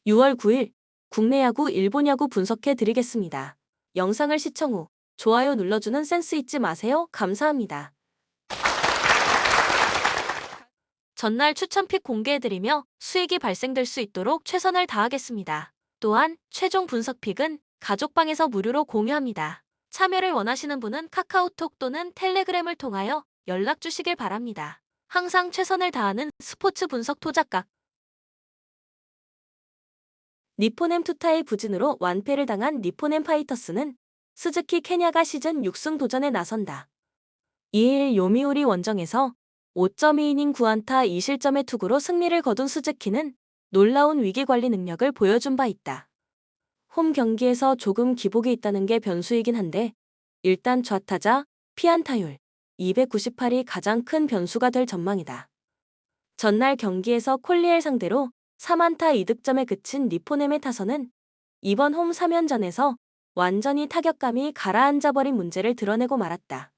6월 9일 국내 야구, 일본 야구 분석해 드리겠습니다. 영상을 시청 후 좋아요 눌러주는 센스 잊지 마세요. 감사합니다. 전날 추천픽 공개해드리며 수익이 발생될 수 있도록 최선을 다하겠습니다. 또한 최종 분석픽은 가족방에서 무료로 공유합니다. 참여를 원하시는 분은 카카오톡 또는 텔레그램을 통하여 연락 주시길 바랍니다. 항상 최선을 다하는 스포츠 분석 토작각. 니포넴 투타의 부진으로 완패를 당한 니포넴 파이터스는 스즈키 케냐가 시즌 6승 도전에 나선다. 2일 요미우리 원정에서 5.2이닝 9안타 2실점의 투구로 승리를 거둔 스즈키는 놀라운 위기관리 능력을 보여준 바 있다. 홈 경기에서 조금 기복이 있다는 게 변수이긴 한데 일단 좌타자 피안타율 298이 가장 큰 변수가 될 전망이다. 전날 경기에서 콜리엘 상대로 3안타 2득점에 그친 니포넴의 타선은 이번 홈 3연전에서 완전히 타격감이 가라앉아버린 문제를 드러내고 말았다.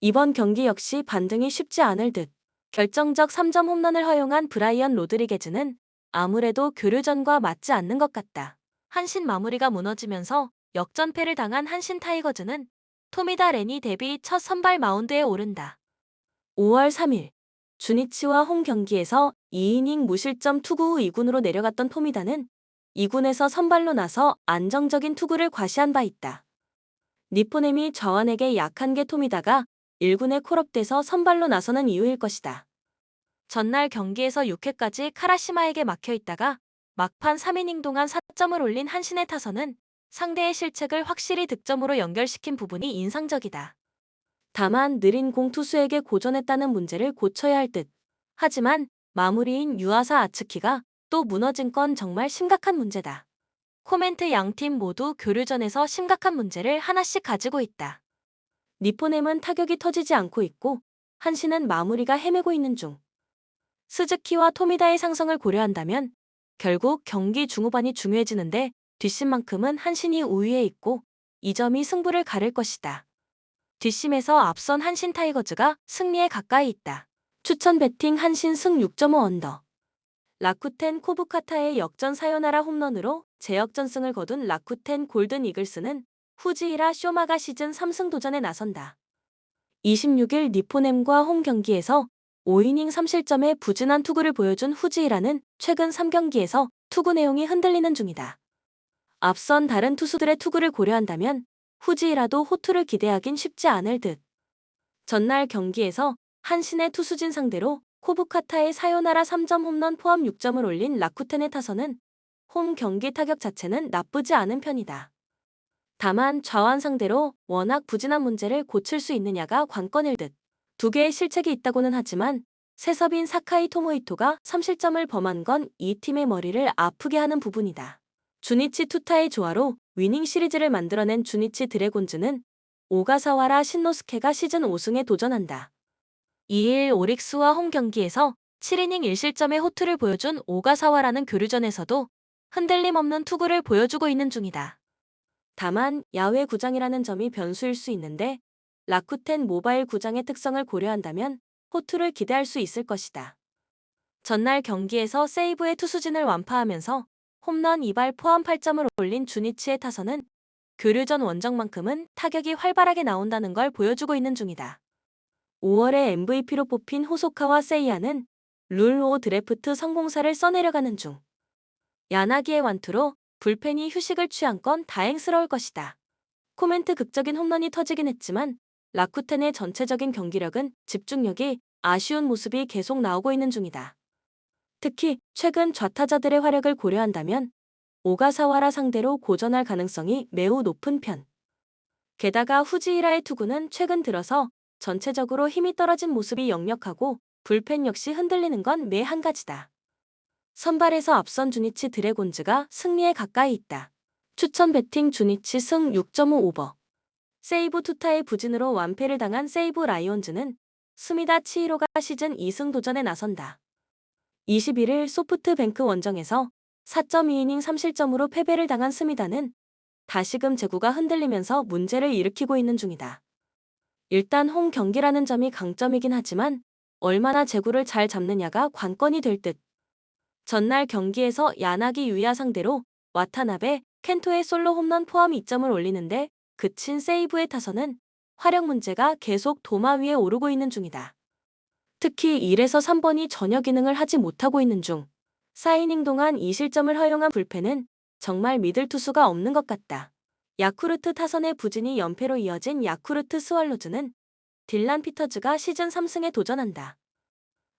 이번 경기 역시 반등이 쉽지 않을 듯. 결정적 3점 홈런을 허용한 브라이언 로드리게즈는 아무래도 교류전과 맞지 않는 것 같다. 한신 마무리가 무너지면서 역전패를 당한 한신 타이거즈는 토미다 레니 데뷔 첫 선발 마운드에 오른다. 5월 3일 주니치와 홈 경기에서 2이닝 무실점 투구 후 2군으로 내려갔던 토미다는 2군에서 선발로 나서 안정적인 투구를 과시한 바 있다. 니포넴이 좌완에게 약한 게 토미다가 1군에 콜업돼서 선발로 나서는 이유일 것이다. 전날 경기에서 6회까지 카라시마에게 막혀있다가 막판 3이닝 동안 4점을 올린 한신의 타선은 상대의 실책을 확실히 득점으로 연결시킨 부분이 인상적이다. 다만 느린 공 투수에게 고전했다는 문제를 고쳐야 할 듯. 하지만 마무리인 유아사 아츠키가 또 무너진 건 정말 심각한 문제다. 코멘트 양팀 모두 교류전에서 심각한 문제를 하나씩 가지고 있다. 니포넴은 타격이 터지지 않고 있고 한신은 마무리가 헤매고 있는 중. 스즈키와 토미다의 상성을 고려한다면 결국 경기 중후반이 중요해지는데 뒷심만큼은 한신이 우위에 있고 이 점이 승부를 가릴 것이다. 뒷심에서 앞선 한신 타이거즈가 승리에 가까이 있다. 추천 배팅 한신 승 6.5 언더. 라쿠텐 코부카타의 역전 사요나라 홈런으로 재역전승을 거둔 라쿠텐 골든 이글스는 후지이라 쇼마가 시즌 3승 도전에 나선다. 26일 니포넴과 홈 경기에서 5이닝 3실점의 부진한 투구를 보여준 후지이라는 최근 3경기에서 투구 내용이 흔들리는 중이다. 앞선 다른 투수들의 투구를 고려한다면 후지이라도 호투를 기대하긴 쉽지 않을 듯. 전날 경기에서 한신의 투수진 상대로 코부카타의 사요나라 3점 홈런 포함 6점을 올린 라쿠텐의 타선은 홈 경기 타격 자체는 나쁘지 않은 편이다. 다만 좌완 상대로 워낙 부진한 문제를 고칠 수 있느냐가 관건일 듯. 두 개의 실책이 있다고는 하지만 세섭인 사카이 토모이토가 3실점을 범한 건 이 팀의 머리를 아프게 하는 부분이다. 주니치 투타의 조화로 위닝 시리즈를 만들어낸 주니치 드래곤즈는 오가사와라 신노스케가 시즌 5승에 도전한다. 2일 오릭스와 홈 경기에서 7이닝 1실점의 호투를 보여준 오가사와라는 교류전에서도 흔들림 없는 투구를 보여주고 있는 중이다. 다만 야외 구장이라는 점이 변수일 수 있는데 라쿠텐 모바일 구장의 특성을 고려한다면 호투를 기대할 수 있을 것이다. 전날 경기에서 세이브의 투수진을 완파하면서 홈런 2발 포함 8점을 올린 주니치의 타선은 교류전 원정만큼은 타격이 활발하게 나온다는 걸 보여주고 있는 중이다. 5월에 MVP로 뽑힌 호소카와 세이야는 룰 5 드래프트 성공사를 써내려가는 중. 야나기의 완투로 불펜이 휴식을 취한 건 다행스러울 것이다. 코멘트 극적인 홈런이 터지긴 했지만 라쿠텐의 전체적인 경기력은 집중력이 아쉬운 모습이 계속 나오고 있는 중이다. 특히 최근 좌타자들의 활약을 고려한다면 오가사와라 상대로 고전할 가능성이 매우 높은 편. 게다가 후지이라의 투구는 최근 들어서 전체적으로 힘이 떨어진 모습이 역력하고 불펜 역시 흔들리는 건 매 한 가지다. 선발에서 앞선 주니치 드래곤즈가 승리에 가까이 있다. 추천 배팅 주니치 승 6.5 오버. 세이브 투타의 부진으로 완패를 당한 세이브 라이온즈는 스미다 치히로가 시즌 2승 도전에 나선다. 21일 소프트뱅크 원정에서 4.2이닝 3실점으로 패배를 당한 스미다는 다시금 제구가 흔들리면서 문제를 일으키고 있는 중이다. 일단 홈 경기라는 점이 강점이긴 하지만 얼마나 제구를 잘 잡느냐가 관건이 될 듯. 전날 경기에서 야나기 유야 상대로 와타나베, 켄토의 솔로 홈런 포함 2점을 올리는데 그친 세이브의 타선은 화력 문제가 계속 도마 위에 오르고 있는 중이다. 특히 1에서 3번이 전혀 기능을 하지 못하고 있는 중 4이닝 동안 2실점을 허용한 불펜은 정말 믿을 투수가 없는 것 같다. 야쿠르트 타선의 부진이 연패로 이어진 야쿠르트 스왈로즈는 딜란 피터즈가 시즌 3승에 도전한다.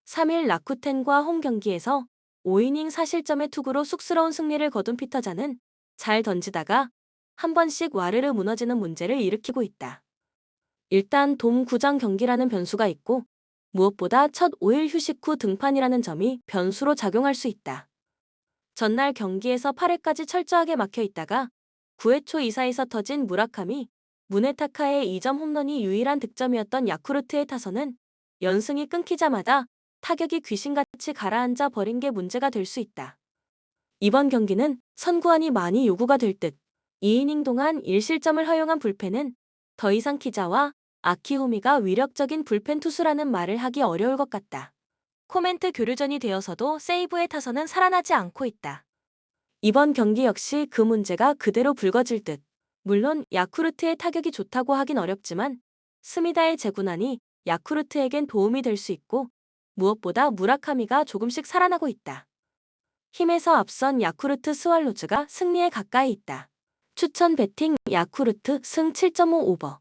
3일 라쿠텐과 홈 경기에서 5이닝 4실점의 투구로 쑥스러운 승리를 거둔 피터자는 잘 던지다가 한 번씩 와르르 무너지는 문제를 일으키고 있다. 일단 돔 구장 경기라는 변수가 있고 무엇보다 첫 5일 휴식 후 등판이라는 점이 변수로 작용할 수 있다. 전날 경기에서 8회까지 철저하게 막혀 있다가 9회 초 2사에서 터진 무라카미, 무네타카의 2점 홈런이 유일한 득점이었던 야쿠르트의 타선은 연승이 끊기자마다 타격이 귀신같이 가라앉아 버린 게 문제가 될 수 있다. 이번 경기는 선구안이 많이 요구가 될 듯. 2이닝 동안 1실점을 허용한 불펜은 더 이상 키자와 아키호미가 위력적인 불펜 투수라는 말을 하기 어려울 것 같다. 코멘트 교류전이 되어서도 세이브의 타선은 살아나지 않고 있다. 이번 경기 역시 그 문제가 그대로 불거질 듯. 물론 야쿠르트의 타격이 좋다고 하긴 어렵지만 스미다의 재구난이 야쿠르트에겐 도움이 될 수 있고 무엇보다 무라카미가 조금씩 살아나고 있다. 힘에서 앞선 야쿠르트 스왈로즈가 승리에 가까이 있다. 추천 배팅 야쿠르트 승 7.5 오버.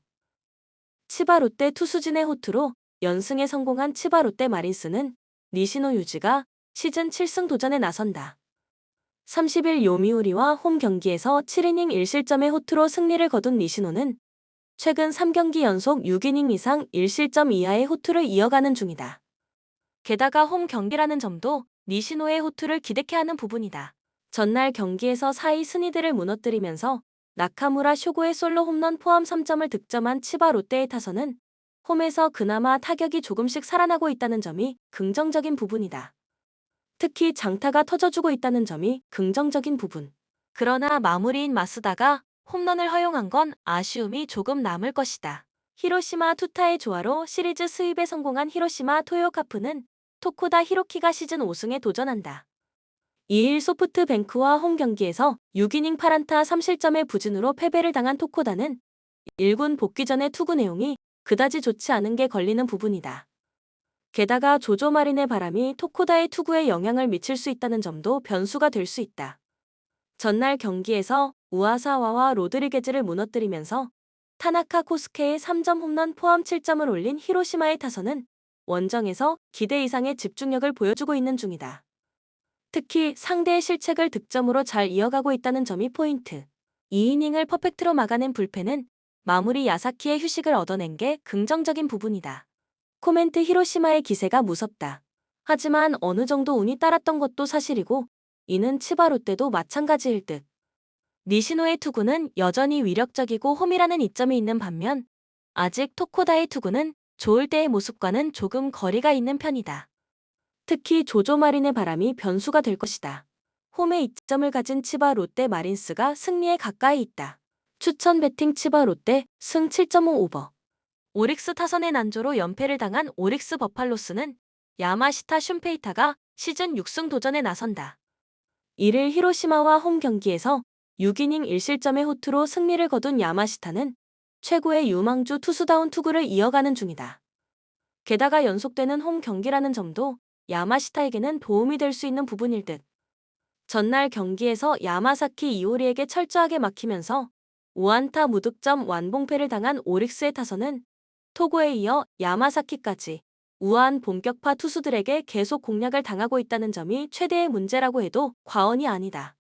치바 롯데 투수진의 호투로 연승에 성공한 치바 롯데 마린스는 니시노 유지가 시즌 7승 도전에 나선다. 30일 요미우리와 홈 경기에서 7이닝 1실점의 호투로 승리를 거둔 니시노는 최근 3경기 연속 6이닝 이상 1실점 이하의 호투를 이어가는 중이다. 게다가 홈 경기라는 점도 니시노의 호투를 기대케 하는 부분이다. 전날 경기에서 4위 스니드를 무너뜨리면서 나카무라 쇼고의 솔로 홈런 포함 3점을 득점한 치바 롯데의 타선은 홈에서 그나마 타격이 조금씩 살아나고 있다는 점이 긍정적인 부분이다. 특히 장타가 터져주고 있다는 점이 긍정적인 부분. 그러나 마무리인 마스다가 홈런을 허용한 건 아쉬움이 조금 남을 것이다. 히로시마 투타의 조화로 시리즈 스윕에 성공한 히로시마 토요카프는 토코다 히로키가 시즌 5승에 도전한다. 2일 소프트뱅크와 홈 경기에서 6이닝 8안타 3실점의 부진으로 패배를 당한 토코다는 1군 복귀 전의 투구 내용이 그다지 좋지 않은 게 걸리는 부분이다. 게다가 조조 마린의 바람이 토코다의 투구에 영향을 미칠 수 있다는 점도 변수가 될 수 있다. 전날 경기에서 우아사와와 로드리게즈를 무너뜨리면서 타나카 코스케의 3점 홈런 포함 7점을 올린 히로시마의 타선은 원정에서 기대 이상의 집중력을 보여주고 있는 중이다. 특히 상대의 실책을 득점으로 잘 이어가고 있다는 점이 포인트. 2이닝을 퍼펙트로 막아낸 불펜은 마무리 야사키의 휴식을 얻어낸 게 긍정적인 부분이다. 코멘트 히로시마의 기세가 무섭다. 하지만 어느 정도 운이 따랐던 것도 사실이고 이는 치바 롯데도 마찬가지일 듯. 니시노의 투구는 여전히 위력적이고 홈이라는 이점이 있는 반면 아직 토코다의 투구는 좋을 때의 모습과는 조금 거리가 있는 편이다. 특히 조조 마린의 바람이 변수가 될 것이다. 홈에 이점을 가진 치바 롯데 마린스가 승리에 가까이 있다. 추천 배팅 치바 롯데 승 7.5 오버. 오릭스 타선의 난조로 연패를 당한 오릭스 버팔로스는 야마시타 슌페이타가 시즌 6승 도전에 나선다. 1일 히로시마와 홈 경기에서 6이닝 1실점의 호투로 승리를 거둔 야마시타는 최고의 유망주 투수다운 투구를 이어가는 중이다. 게다가 연속되는 홈 경기라는 점도 야마시타에게는 도움이 될 수 있는 부분일 듯. 전날 경기에서 야마사키 이오리에게 철저하게 막히면서 5안타 무득점 완봉패를 당한 오릭스의 타선은 토고에 이어 야마사키까지 우아한 본격파 투수들에게 계속 공략을 당하고 있다는 점이 최대의 문제라고 해도 과언이 아니다.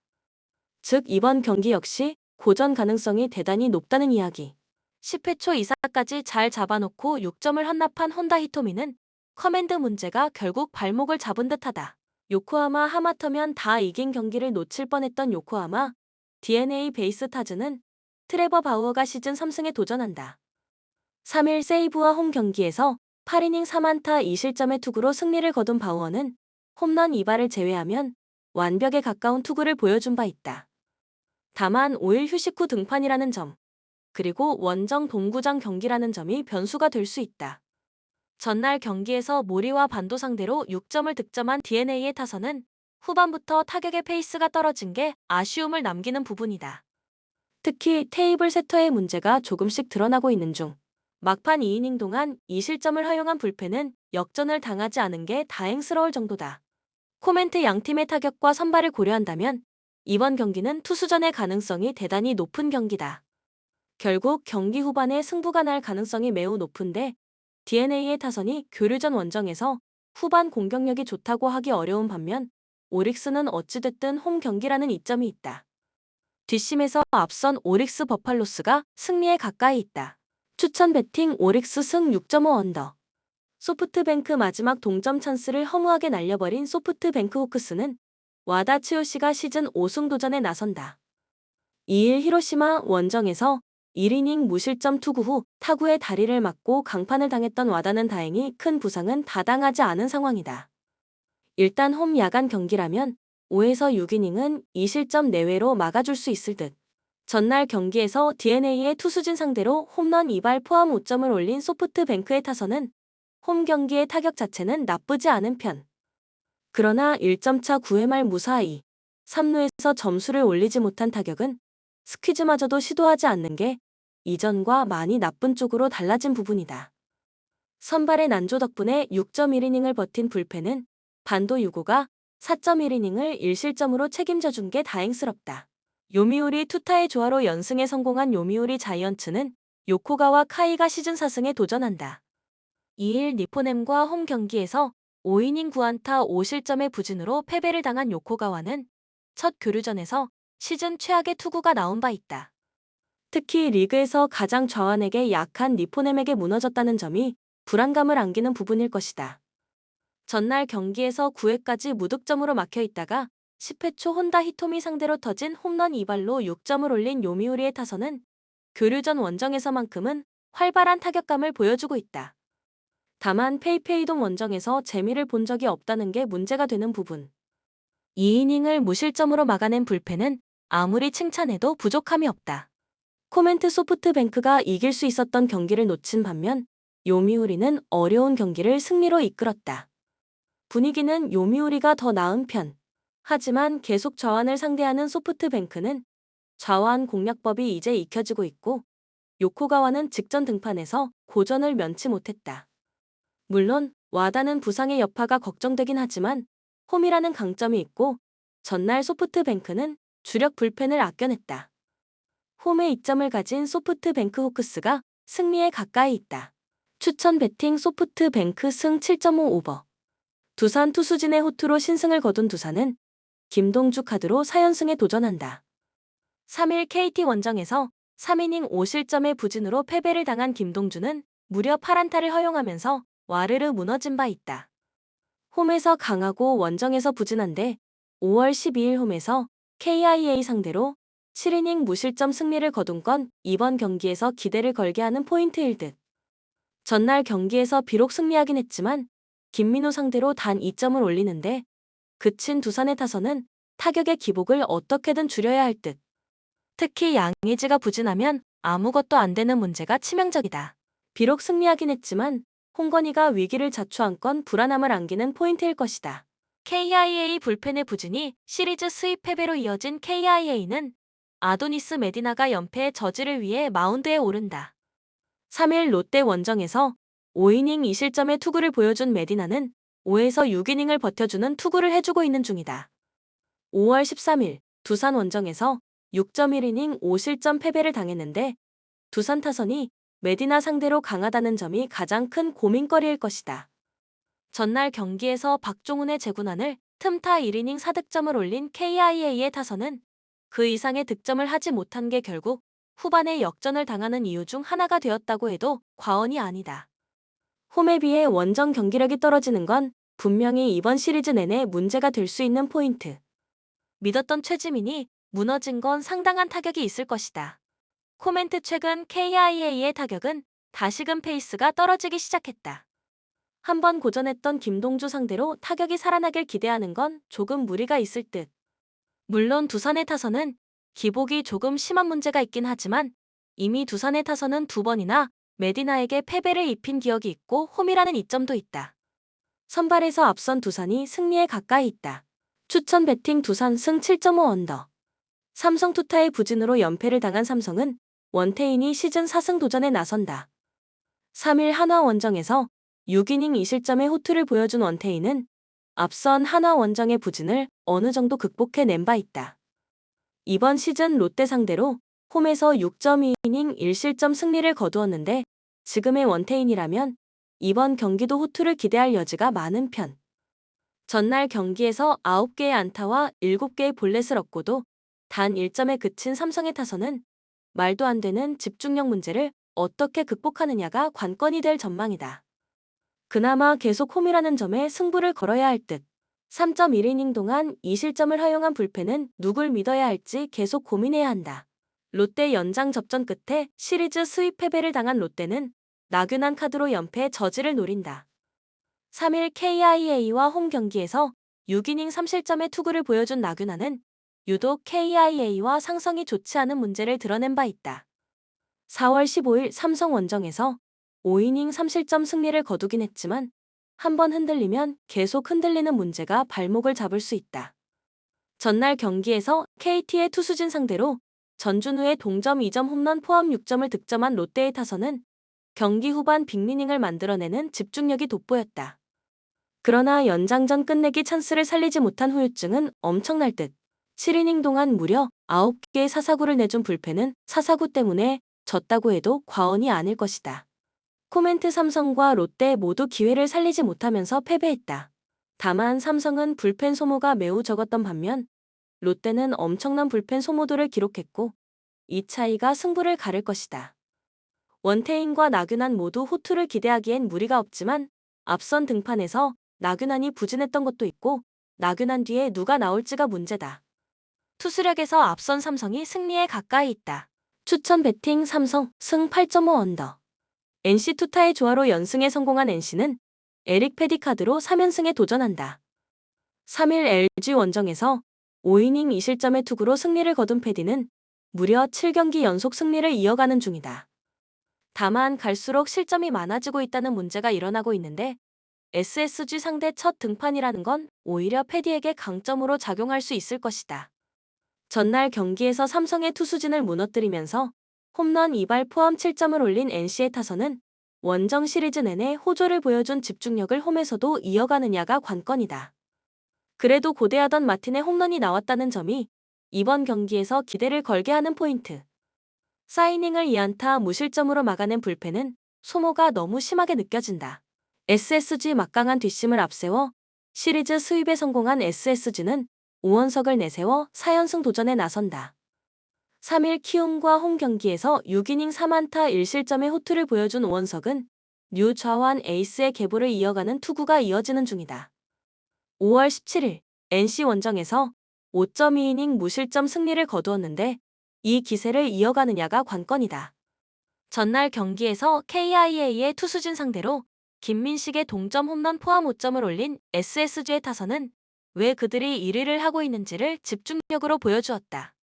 즉 이번 경기 역시 고전 가능성이 대단히 높다는 이야기. 10회 초 2사까지 잘 잡아놓고 6점을 헌납한 혼다 히토미는 커맨드 문제가 결국 발목을 잡은 듯하다. 요코하마 하마터면 다 이긴 경기를 놓칠 뻔했던 요코하마 DNA 베이스타즈는 트레버 바우어가 시즌 3승에 도전한다. 3일 세이브와 홈 경기에서 8이닝 3안타 2실점의 투구로 승리를 거둔 바우어는 홈런 2발을 제외하면 완벽에 가까운 투구를 보여준 바 있다. 다만 5일 휴식 후 등판이라는 점, 그리고 원정 동구장 경기라는 점이 변수가 될 수 있다. 전날 경기에서 모리와 반도 상대로 6점을 득점한 DNA의 타선은 후반부터 타격의 페이스가 떨어진 게 아쉬움을 남기는 부분이다. 특히 테이블 세터의 문제가 조금씩 드러나고 있는 중 막판 2이닝 동안 2실점을 허용한 불펜은 역전을 당하지 않은 게 다행스러울 정도다. 코멘트 양팀의 타격과 선발을 고려한다면 이번 경기는 투수전의 가능성이 대단히 높은 경기다. 결국 경기 후반에 승부가 날 가능성이 매우 높은데 DeNA의 타선이 교류전 원정에서 후반 공격력이 좋다고 하기 어려운 반면 오릭스는 어찌됐든 홈 경기라는 이점이 있다. 뒷심에서 앞선 오릭스 버팔로스가 승리에 가까이 있다. 추천 배팅 오릭스 승 6.5 언더. 소프트뱅크 마지막 동점 찬스를 허무하게 날려버린 소프트뱅크 호크스는 와다 츠요시가 시즌 5승 도전에 나선다. 2일 히로시마 원정에서 1이닝 무실점 투구 후 타구의 다리를 맞고 강판을 당했던 와다는 다행히 큰 부상은 다당하지 않은 상황이다. 일단 홈 야간 경기라면 5에서 6이닝은 2실점 내외로 막아줄 수 있을 듯. 전날 경기에서 DeNA의 투수진 상대로 홈런 2발 포함 5점을 올린 소프트뱅크의 타선은 홈 경기의 타격 자체는 나쁘지 않은 편. 그러나 1점차 9회 말 무사히 3루에서 점수를 올리지 못한 타격은 스퀴즈마저도 시도하지 않는 게 이전과 많이 나쁜 쪽으로 달라진 부분이다. 선발의 난조 덕분에 6.1이닝을 버틴 불펜은 반도 유고가 4.1이닝을 1실점으로 책임져 준 게 다행스럽다. 요미우리 투타의 조화로 연승에 성공한 요미우리 자이언츠는 요코가와 카이가 시즌 4승에 도전한다. 2일 니포넴과 홈 경기에서 5이닝 9안타 5실점의 부진으로 패배를 당한 요코가와는 첫 교류전에서 시즌 최악의 투구가 나온 바 있다. 특히 리그에서 가장 좌완에게 약한 니포넴에게 무너졌다는 점이 불안감을 안기는 부분일 것이다. 전날 경기에서 9회까지 무득점으로 막혀 있다가 10회 초 혼다 히토미 상대로 터진 홈런 2발로 6점을 올린 요미우리의 타선은 교류전 원정에서만큼은 활발한 타격감을 보여주고 있다. 다만 페이페이돔 원정에서 재미를 본 적이 없다는 게 문제가 되는 부분. 2이닝을 무실점으로 막아낸 불펜은 아무리 칭찬해도 부족함이 없다. 코멘트 소프트뱅크가 이길 수 있었던 경기를 놓친 반면 요미우리는 어려운 경기를 승리로 이끌었다. 분위기는 요미우리가 더 나은 편. 하지만 계속 좌완을 상대하는 소프트뱅크는 좌완 공략법이 이제 익혀지고 있고 요코가와는 직전 등판에서 고전을 면치 못했다. 물론 와다는 부상의 여파가 걱정되긴 하지만 홈이라는 강점이 있고 전날 소프트뱅크는 주력 불펜을 아껴냈다. 홈에 이점을 가진 소프트뱅크 호크스가 승리에 가까이 있다. 추천 배팅 소프트뱅크 승 7.5 오버. 두산 투수진의 호투로 신승을 거둔 두산은 김동주 카드로 4연승에 도전한다. 3일 KT 원정에서 3이닝 5실점의 부진으로 패배를 당한 김동주는 무려 8안타를 허용하면서 와르르 무너진 바 있다. 홈에서 강하고 원정에서 부진한데 5월 12일 홈에서 KIA 상대로 7이닝 무실점 승리를 거둔 건 이번 경기에서 기대를 걸게 하는 포인트일 듯. 전날 경기에서 비록 승리하긴 했지만 김민호 상대로 단 2점을 올리는데 그친 두산의 타선은 타격의 기복을 어떻게든 줄여야 할 듯. 특히 양의지가 부진하면 아무것도 안 되는 문제가 치명적이다. 비록 승리하긴 했지만 홍건희가 위기를 자초한 건 불안함을 안기는 포인트일 것이다. KIA 불펜의 부진이 시리즈 수입 패배로 이어진 KIA는 아도니스 메디나가 연패의 저지를 위해 마운드에 오른다. 3일 롯데 원정에서 5이닝 2실점의 투구를 보여준 메디나는 5에서 6이닝을 버텨주는 투구를 해주고 있는 중이다. 5월 13일 두산 원정에서 6.1이닝 5실점 패배를 당했는데 두산 타선이 메디나 상대로 강하다는 점이 가장 큰 고민거리일 것이다. 전날 경기에서 박종훈의 제구난을 틈타 1이닝 4득점을 올린 KIA의 타선은 그 이상의 득점을 하지 못한 게 결국 후반에 역전을 당하는 이유 중 하나가 되었다고 해도 과언이 아니다. 홈에 비해 원정 경기력이 떨어지는 건 분명히 이번 시리즈 내내 문제가 될 수 있는 포인트. 믿었던 최지민이 무너진 건 상당한 타격이 있을 것이다. 코멘트 최근 KIA의 타격은 다시금 페이스가 떨어지기 시작했다. 한번 고전했던 김동주 상대로 타격이 살아나길 기대하는 건 조금 무리가 있을 듯. 물론 두산의 타선은 기복이 조금 심한 문제가 있긴 하지만 이미 두산의 타선은 2번이나 메디나에게 패배를 입힌 기억이 있고 홈이라는 이점도 있다. 선발에서 앞선 두산이 승리에 가까이 있다. 추천 배팅 두산 승 7.5 언더. 삼성 투타의 부진으로 연패를 당한 삼성은 원태인이 시즌 4승 도전에 나선다. 3일 한화 원정에서 6이닝 2실점의 호투를 보여준 원태인은 앞선 한화 원정의 부진을 어느 정도 극복해낸 바 있다. 이번 시즌 롯데 상대로 홈에서 6.2이닝 1실점 승리를 거두었는데 지금의 원태인이라면 이번 경기도 호투를 기대할 여지가 많은 편. 전날 경기에서 9개의 안타와 7개의 볼넷을 얻고도 단 1점에 그친 삼성의 타선은 말도 안 되는 집중력 문제를 어떻게 극복하느냐가 관건이 될 전망이다. 그나마 계속 홈이라는 점에 승부를 걸어야 할 듯. 3.1이닝 동안 2실점을 허용한 불펜은 누굴 믿어야 할지 계속 고민해야 한다. 롯데 연장 접전 끝에 시리즈 수입 패배를 당한 롯데는 나균한 카드로 연패 저지를 노린다. 3일 KIA와 홈 경기에서 6이닝 3실점의 투구를 보여준 나균한은 유독 KIA와 상성이 좋지 않은 문제를 드러낸 바 있다. 4월 15일 삼성 원정에서 5이닝 3실점 승리를 거두긴 했지만 한번 흔들리면 계속 흔들리는 문제가 발목을 잡을 수 있다. 전날 경기에서 KT의 투수진 상대로 전준우의 동점 2점 홈런 포함 6점을 득점한 롯데의 타선은 경기 후반 빅리닝을 만들어내는 집중력이 돋보였다. 그러나 연장전 끝내기 찬스를 살리지 못한 후유증은 엄청날 듯. 7이닝 동안 무려 9개의 사사구를 내준 불펜은 사사구 때문에 졌다고 해도 과언이 아닐 것이다. 코멘트 삼성과 롯데 모두 기회를 살리지 못하면서 패배했다. 다만 삼성은 불펜 소모가 매우 적었던 반면 롯데는 엄청난 불펜 소모도를 기록했고 이 차이가 승부를 가를 것이다. 원태인과 나균한 모두 호투를 기대하기엔 무리가 없지만 앞선 등판에서 나균한이 부진했던 것도 있고 나균한 뒤에 누가 나올지가 문제다. 투수력에서 앞선 삼성이 승리에 가까이 있다. 추천 배팅 삼성 승 8.5 언더. NC 투타의 조화로 연승에 성공한 NC는 에릭 패디카드로 3연승에 도전한다. 3일 LG 원정에서 5이닝 2실점의 투구로 승리를 거둔 패디는 무려 7경기 연속 승리를 이어가는 중이다. 다만 갈수록 실점이 많아지고 있다는 문제가 일어나고 있는데 SSG 상대 첫 등판이라는 건 오히려 패디에게 강점으로 작용할 수 있을 것이다. 전날 경기에서 삼성의 투수진을 무너뜨리면서 홈런 2발 포함 7점을 올린 NC의 타선은 원정 시리즈 내내 호조를 보여준 집중력을 홈에서도 이어가느냐가 관건이다. 그래도 고대하던 마틴의 홈런이 나왔다는 점이 이번 경기에서 기대를 걸게 하는 포인트. 4이닝을 2안타 무실점으로 막아낸 불펜은 소모가 너무 심하게 느껴진다. SSG 막강한 뒷심을 앞세워 시리즈 수입에 성공한 SSG는 오원석을 내세워 4연승 도전에 나선다. 3일 키움과 홈 경기에서 6이닝 3안타 1실점의 호투를 보여준 오원석은 뉴 좌완 에이스의 계보를 이어가는 투구가 이어지는 중이다. 5월 17일 NC 원정에서 5.2이닝 무실점 승리를 거두었는데 이 기세를 이어가느냐가 관건이다. 전날 경기에서 KIA의 투수진 상대로 김민식의 동점 홈런 포함 5점을 올린 SSG의 타선은 왜 그들이 1위를 하고 있는지를 집중력으로 보여주었다.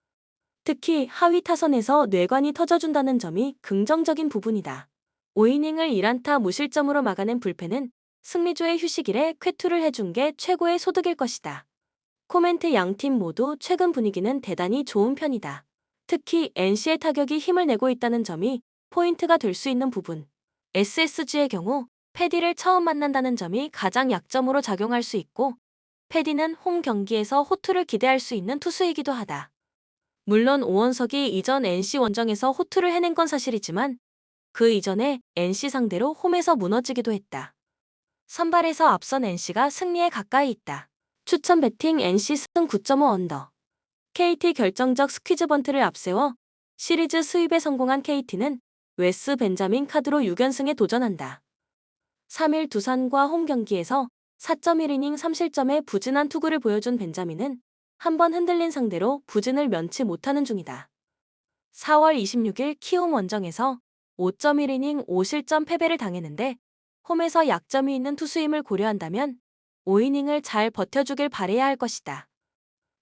특히 하위 타선에서 뇌관이 터져준다는 점이 긍정적인 부분이다. 5이닝을 1안타 무실점으로 막아낸 불펜은 승리조의 휴식일에 쾌투를 해준 게 최고의 소득일 것이다. 코멘트 양팀 모두 최근 분위기는 대단히 좋은 편이다. 특히 NC의 타격이 힘을 내고 있다는 점이 포인트가 될 수 있는 부분. SSG의 경우 패디를 처음 만난다는 점이 가장 약점으로 작용할 수 있고 패디는 홈 경기에서 호투를 기대할 수 있는 투수이기도 하다. 물론 오원석이 이전 NC 원정에서 호투를 해낸 건 사실이지만 그 이전에 NC 상대로 홈에서 무너지기도 했다. 선발에서 앞선 NC가 승리에 가까이 있다. 추천 배팅 NC 승 9.5 언더. KT 결정적 스퀴즈 번트를 앞세워 시리즈 수입에 성공한 KT는 웨스 벤자민 카드로 6연승에 도전한다. 3일 두산과 홈 경기에서 4.1이닝 3실점의 부진한 투구를 보여준 벤자민은 한번 흔들린 상대로 부진을 면치 못하는 중이다. 4월 26일 키움 원정에서 5.1이닝 5실점 패배를 당했는데 홈에서 약점이 있는 투수임을 고려한다면 5이닝을 잘 버텨주길 바라야 할 것이다.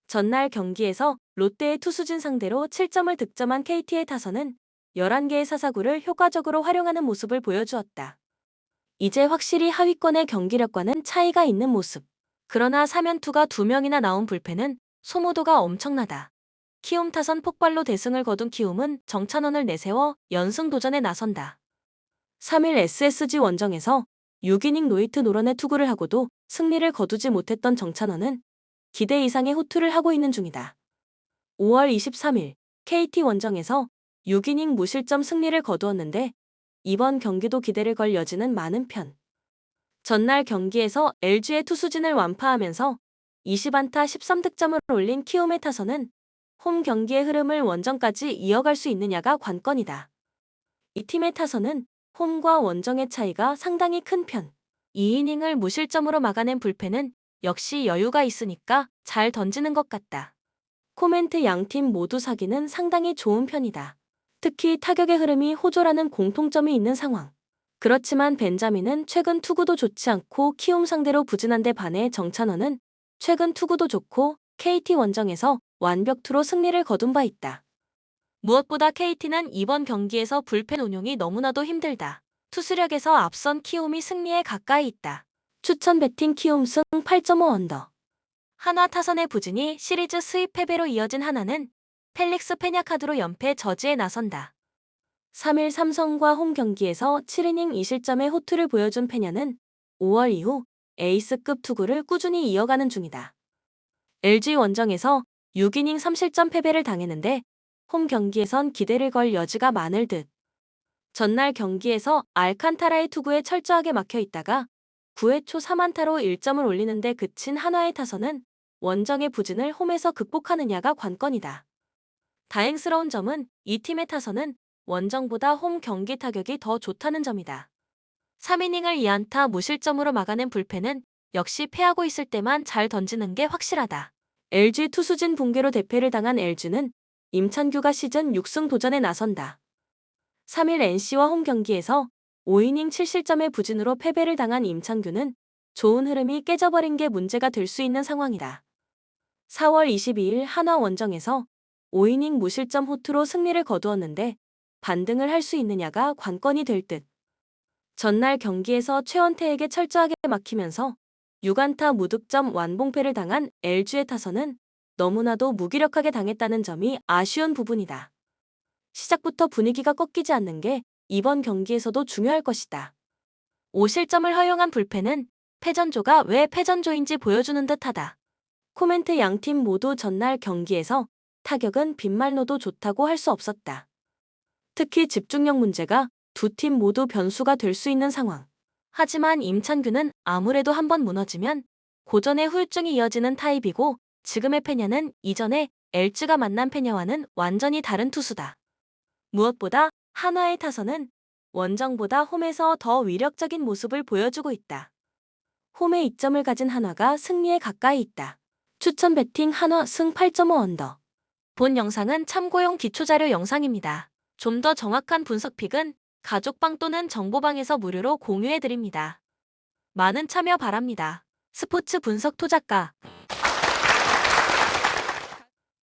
전날 경기에서 롯데의 투수진 상대로 7점을 득점한 KT의 타선은 11개의 사사구를 효과적으로 활용하는 모습을 보여주었다. 이제 확실히 하위권의 경기력과는 차이가 있는 모습. 그러나 3연투가 2명이나 나온 불펜은 소모도가 엄청나다. 키움 타선 폭발로 대승을 거둔 키움은 정찬원을 내세워 연승 도전에 나선다. 3일 SSG 원정에서 6이닝 노히트 노런의 투구를 하고도 승리를 거두지 못했던 정찬원은 기대 이상의 호투를 하고 있는 중이다. 5월 23일 KT 원정에서 6이닝 무실점 승리를 거두었는데 이번 경기도 기대를 걸 여지는 많은 편. 전날 경기에서 LG의 투수진을 완파하면서 20안타 13득점을 올린 키움의 타선은 홈 경기의 흐름을 원정까지 이어갈 수 있느냐가 관건이다. 이 팀의 타선은 홈과 원정의 차이가 상당히 큰 편. 2이닝을 무실점으로 막아낸 불펜은 역시 여유가 있으니까 잘 던지는 것 같다. 코멘트 양팀 모두 사기는 상당히 좋은 편이다. 특히 타격의 흐름이 호조라는 공통점이 있는 상황. 그렇지만 벤자민은 최근 투구도 좋지 않고 키움 상대로 부진한데 반해 정찬원은 최근 투구도 좋고 KT 원정에서 완벽투로 승리를 거둔 바 있다. 무엇보다 KT는 이번 경기에서 불펜 운용이 너무나도 힘들다. 투수력에서 앞선 키움이 승리에 가까이 있다. 추천 배팅 키움 승 8.5 언더. 한화 타선의 부진이 시리즈 수입 패배로 이어진 하나는 펠릭스 페냐카드로 연패 저지에 나선다. 3일 삼성과 홈 경기에서 7이닝 2실점의 호투를 보여준 페냐는 5월 이후 에이스급 투구를 꾸준히 이어가는 중이다. LG 원정에서 6이닝 3실점 패배를 당했는데 홈 경기에선 기대를 걸 여지가 많을 듯. 전날 경기에서 알칸타라의 투구에 철저하게 막혀 있다가 9회 초 3안타로 1점을 올리는데 그친 한화의 타선은 원정의 부진을 홈에서 극복하느냐가 관건이다. 다행스러운 점은 이 팀의 타선은 원정보다 홈 경기 타격이 더 좋다는 점이다. 3이닝을 2안타 무실점으로 막아낸 불펜은 역시 패하고 있을 때만 잘 던지는 게 확실하다. LG 투수진 붕괴로 대패를 당한 LG는 임찬규가 시즌 6승 도전에 나선다. 3일 NC와 홈 경기에서 5이닝 7실점의 부진으로 패배를 당한 임찬규는 좋은 흐름이 깨져버린 게 문제가 될 수 있는 상황이다. 4월 22일 한화 원정에서 5이닝 무실점 호투로 승리를 거두었는데 반등을 할 수 있느냐가 관건이 될 듯. 전날 경기에서 최원태에게 철저하게 막히면서 6안타 무득점 완봉패를 당한 LG의 타선은 너무나도 무기력하게 당했다는 점이 아쉬운 부분이다. 시작부터 분위기가 꺾이지 않는 게 이번 경기에서도 중요할 것이다. 5실점을 허용한 불펜은 패전조가 왜 패전조인지 보여주는 듯하다. 코멘트 양팀 모두 전날 경기에서 타격은 빈말로도 좋다고 할 수 없었다. 특히 집중력 문제가 두 팀 모두 변수가 될 수 있는 상황. 하지만 임찬규는 아무래도 한번 무너지면 고전의 후유증이 이어지는 타입이고 지금의 페냐는 이전에 LG가 만난 페냐와는 완전히 다른 투수다. 무엇보다 한화의 타선은 원정보다 홈에서 더 위력적인 모습을 보여주고 있다. 홈에 이점을 가진 한화가 승리에 가까이 있다. 추천 배팅 한화 승 8.5 언더. 본 영상은 참고용 기초자료 영상입니다. 좀 더 정확한 분석픽은 가족방 또는 정보방에서 무료로 공유해드립니다. 많은 참여 바랍니다. 스포츠 분석 토작가